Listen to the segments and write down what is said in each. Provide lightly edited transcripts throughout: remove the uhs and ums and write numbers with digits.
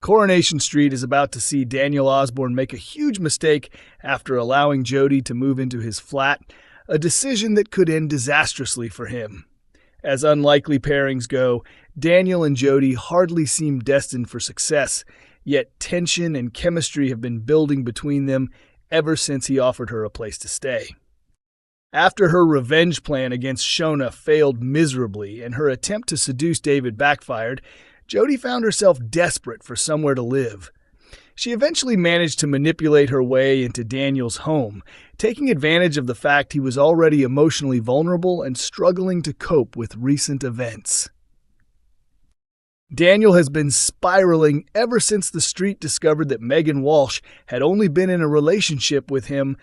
Coronation Street is about to see Daniel Osbourne make a huge mistake after allowing Jodie to move into his flat, a decision that could end disastrously for him. As unlikely pairings go, Daniel and Jodie hardly seem destined for success, yet tension and chemistry have been building between them ever since he offered her a place to stay. After her revenge plan against Shona failed miserably and her attempt to seduce David backfired, Jodie found herself desperate for somewhere to live. She eventually managed to manipulate her way into Daniel's home, taking advantage of the fact he was already emotionally vulnerable and struggling to cope with recent events. Daniel has been spiraling ever since the street discovered that Megan Walsh had only been in a relationship with him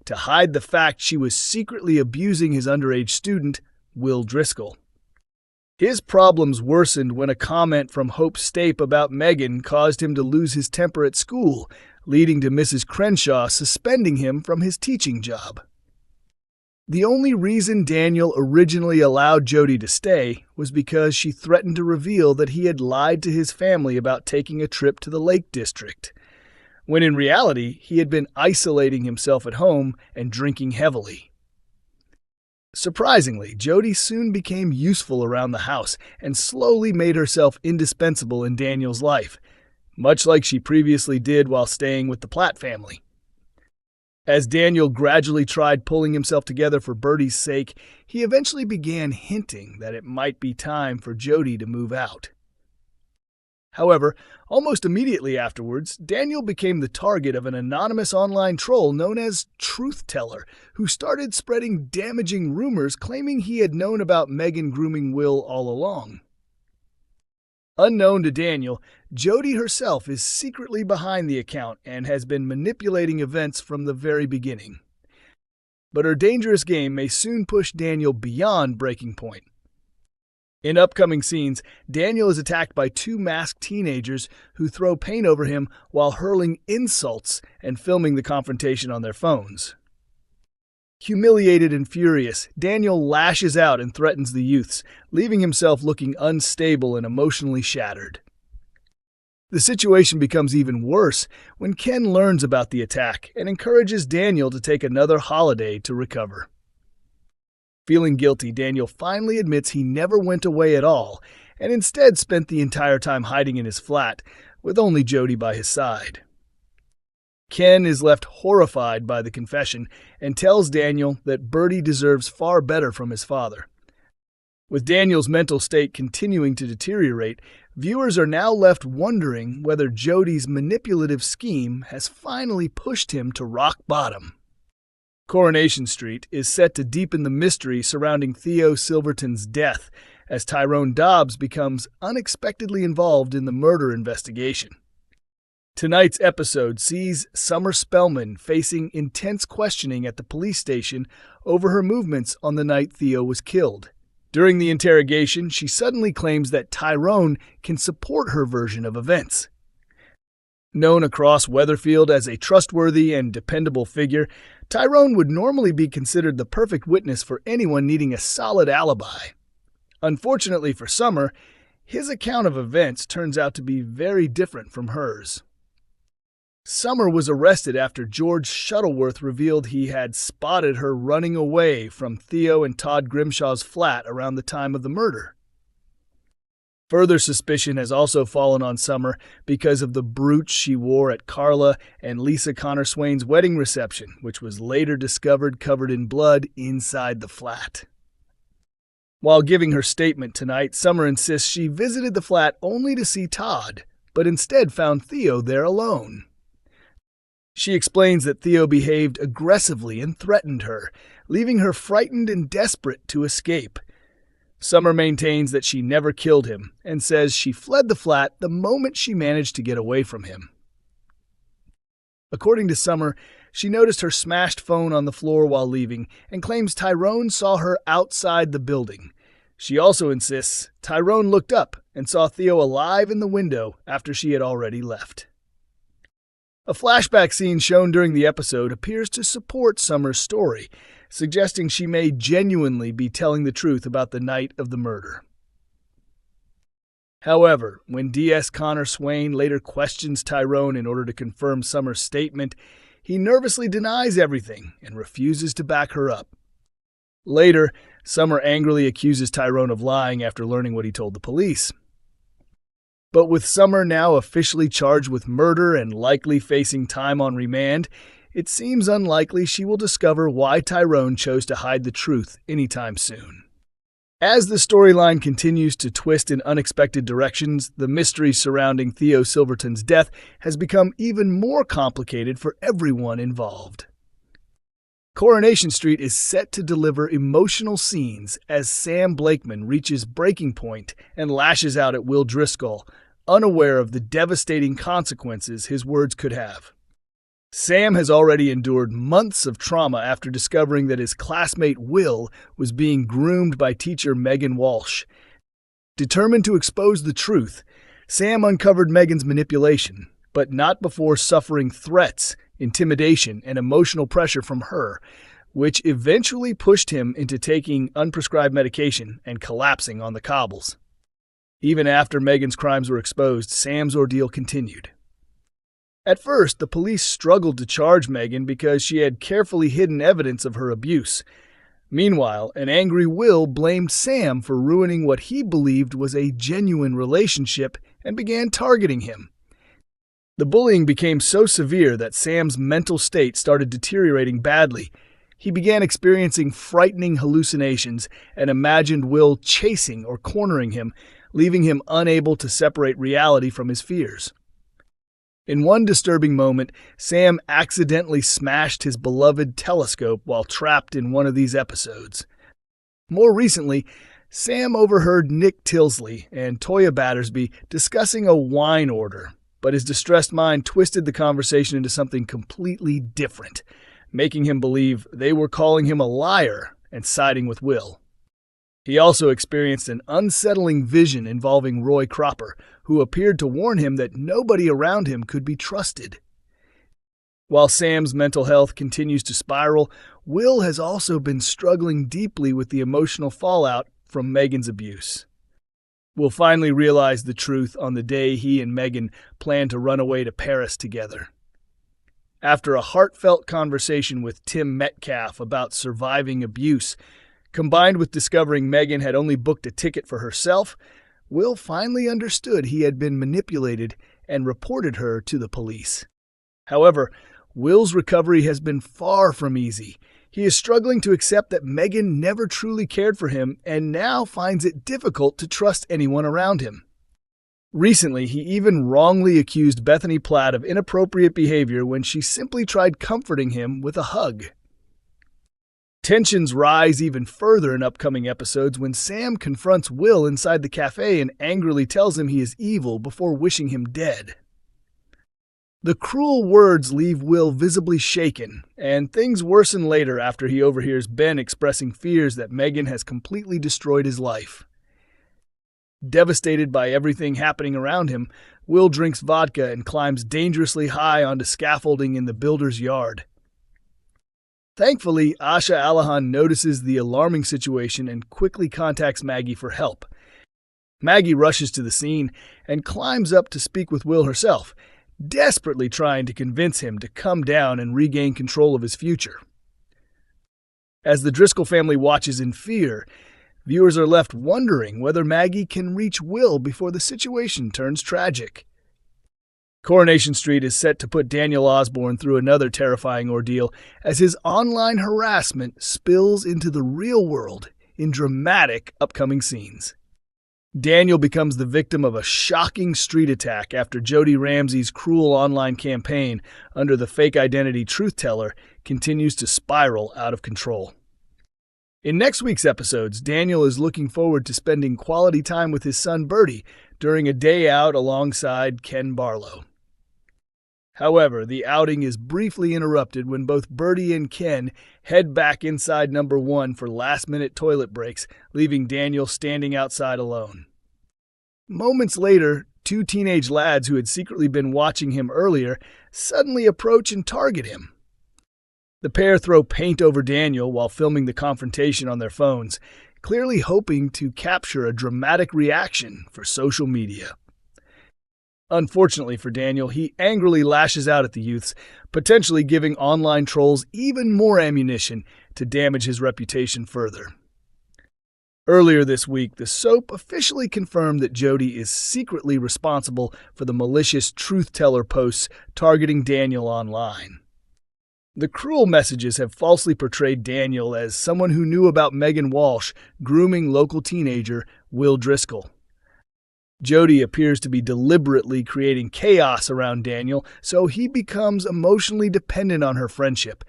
to hide the fact she was secretly abusing his underage student, Will Driscoll. His problems worsened when a comment from Hope Stape about Megan caused him to lose his temper at school, leading to Mrs. Crenshaw suspending him from his teaching job. The only reason Daniel originally allowed Jodie to stay was because she threatened to reveal that he had lied to his family about taking a trip to the Lake District, when in reality he had been isolating himself at home and drinking heavily. Surprisingly, Jodie soon became useful around the house and slowly made herself indispensable in Daniel's life, much like she previously did while staying with the Platt family. As Daniel gradually tried pulling himself together for Bertie's sake, he eventually began hinting that it might be time for Jodie to move out. However, almost immediately afterwards, Daniel became the target of an anonymous online troll known as Truthteller, who started spreading damaging rumors claiming he had known about Megan grooming Will all along. Unknown to Daniel, Jodie herself is secretly behind the account and has been manipulating events from the very beginning. But her dangerous game may soon push Daniel beyond breaking point. In upcoming scenes, Daniel is attacked by two masked teenagers who throw paint over him while hurling insults and filming the confrontation on their phones. Humiliated and furious, Daniel lashes out and threatens the youths, leaving himself looking unstable and emotionally shattered. The situation becomes even worse when Ken learns about the attack and encourages Daniel to take another holiday to recover. Feeling guilty, Daniel finally admits he never went away at all and instead spent the entire time hiding in his flat, with only Jodie by his side. Ken is left horrified by the confession and tells Daniel that Bertie deserves far better from his father. With Daniel's mental state continuing to deteriorate, viewers are now left wondering whether Jodie's manipulative scheme has finally pushed him to rock bottom. Coronation Street is set to deepen the mystery surrounding Theo Silverton's death as Tyrone Dobbs becomes unexpectedly involved in the murder investigation. Tonight's episode sees Summer Spellman facing intense questioning at the police station over her movements on the night Theo was killed. During the interrogation, she suddenly claims that Tyrone can support her version of events. Known across Weatherfield as a trustworthy and dependable figure, Tyrone would normally be considered the perfect witness for anyone needing a solid alibi. Unfortunately for Summer, his account of events turns out to be very different from hers. Summer was arrested after George Shuttleworth revealed he had spotted her running away from Theo and Todd Grimshaw's flat around the time of the murder. Further suspicion has also fallen on Summer because of the brooch she wore at Carla and Lisa Connor Swain's wedding reception, which was later discovered covered in blood inside the flat. While giving her statement tonight, Summer insists she visited the flat only to see Todd, but instead found Theo there alone. She explains that Theo behaved aggressively and threatened her, leaving her frightened and desperate to escape. Summer maintains that she never killed him and says she fled the flat the moment she managed to get away from him. According to Summer, she noticed her smashed phone on the floor while leaving and claims Tyrone saw her outside the building. She also insists Tyrone looked up and saw Theo alive in the window after she had already left. A flashback scene shown during the episode appears to support Summer's story, suggesting she may genuinely be telling the truth about the night of the murder. However, when DS Connor Swain later questions Tyrone in order to confirm Summer's statement, he nervously denies everything and refuses to back her up. Later, Summer angrily accuses Tyrone of lying after learning what he told the police. But with Summer now officially charged with murder and likely facing time on remand, it seems unlikely she will discover why Tyrone chose to hide the truth anytime soon. As the storyline continues to twist in unexpected directions, the mystery surrounding Theo Silverton's death has become even more complicated for everyone involved. Coronation Street is set to deliver emotional scenes as Sam Blakeman reaches breaking point and lashes out at Will Driscoll, unaware of the devastating consequences his words could have. Sam has already endured months of trauma after discovering that his classmate Will was being groomed by teacher Megan Walsh. Determined to expose the truth, Sam uncovered Megan's manipulation, but not before suffering threats, intimidation, and emotional pressure from her, which eventually pushed him into taking unprescribed medication and collapsing on the cobbles. Even after Megan's crimes were exposed, Sam's ordeal continued. At first, the police struggled to charge Megan because she had carefully hidden evidence of her abuse. Meanwhile, an angry Will blamed Sam for ruining what he believed was a genuine relationship and began targeting him. The bullying became so severe that Sam's mental state started deteriorating badly. He began experiencing frightening hallucinations and imagined Will chasing or cornering him, leaving him unable to separate reality from his fears. In one disturbing moment, Sam accidentally smashed his beloved telescope while trapped in one of these episodes. More recently, Sam overheard Nick Tilsley and Toya Battersby discussing a wine order, but his distressed mind twisted the conversation into something completely different, making him believe they were calling him a liar and siding with Will. He also experienced an unsettling vision involving Roy Cropper, who appeared to warn him that nobody around him could be trusted. While Sam's mental health continues to spiral, Will has also been struggling deeply with the emotional fallout from Megan's abuse. Will finally realize the truth on the day he and Megan plan to run away to Paris together. After a heartfelt conversation with Tim Metcalf about surviving abuse, combined with discovering Megan had only booked a ticket for herself, Will finally understood he had been manipulated and reported her to the police. However, Will's recovery has been far from easy. He is struggling to accept that Megan never truly cared for him and now finds it difficult to trust anyone around him. Recently, he even wrongly accused Bethany Platt of inappropriate behavior when she simply tried comforting him with a hug. Tensions rise even further in upcoming episodes when Sam confronts Will inside the cafe and angrily tells him he is evil before wishing him dead. The cruel words leave Will visibly shaken, and things worsen later after he overhears Ben expressing fears that Megan has completely destroyed his life. Devastated by everything happening around him, Will drinks vodka and climbs dangerously high onto scaffolding in the builder's yard. Thankfully, Asha Allahan notices the alarming situation and quickly contacts Maggie for help. Maggie rushes to the scene and climbs up to speak with Will herself, desperately trying to convince him to come down and regain control of his future. As the Driscoll family watches in fear, viewers are left wondering whether Maggie can reach Will before the situation turns tragic. Coronation Street is set to put Daniel Osbourne through another terrifying ordeal as his online harassment spills into the real world in dramatic upcoming scenes. Daniel becomes the victim of a shocking street attack after Jodie Ramsey's cruel online campaign under the fake identity Truthteller continues to spiral out of control. In next week's episodes, Daniel is looking forward to spending quality time with his son Bertie during a day out alongside Ken Barlow. However, the outing is briefly interrupted when both Bertie and Ken head back inside number 1 for last-minute toilet breaks, leaving Daniel standing outside alone. Moments later, 2 teenage lads who had secretly been watching him earlier suddenly approach and target him. The pair throw paint over Daniel while filming the confrontation on their phones, clearly hoping to capture a dramatic reaction for social media. Unfortunately for Daniel, he angrily lashes out at the youths, potentially giving online trolls even more ammunition to damage his reputation further. Earlier this week, the soap officially confirmed that Jodie is secretly responsible for the malicious Truthteller posts targeting Daniel online. The cruel messages have falsely portrayed Daniel as someone who knew about Megan Walsh grooming local teenager Will Driscoll. Jodie appears to be deliberately creating chaos around Daniel, so he becomes emotionally dependent on her friendship,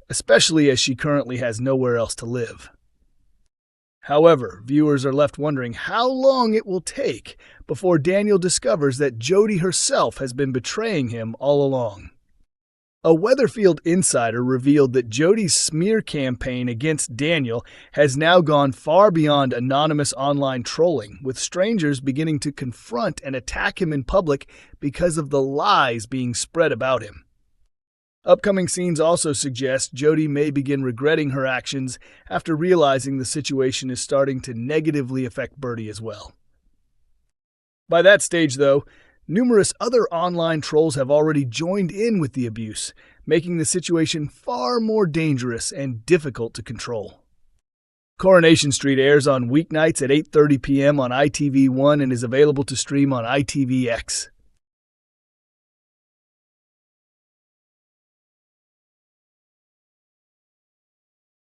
especially as she currently has nowhere else to live. However, viewers are left wondering how long it will take before Daniel discovers that Jodie herself has been betraying him all along. A Weatherfield insider revealed that Jodie's smear campaign against Daniel has now gone far beyond anonymous online trolling, with strangers beginning to confront and attack him in public because of the lies being spread about him. Upcoming scenes also suggest Jodie may begin regretting her actions after realizing the situation is starting to negatively affect Bertie as well. By that stage, though, numerous other online trolls have already joined in with the abuse, making the situation far more dangerous and difficult to control. Coronation Street airs on weeknights at 8:30 p.m. on ITV1 and is available to stream on ITVX.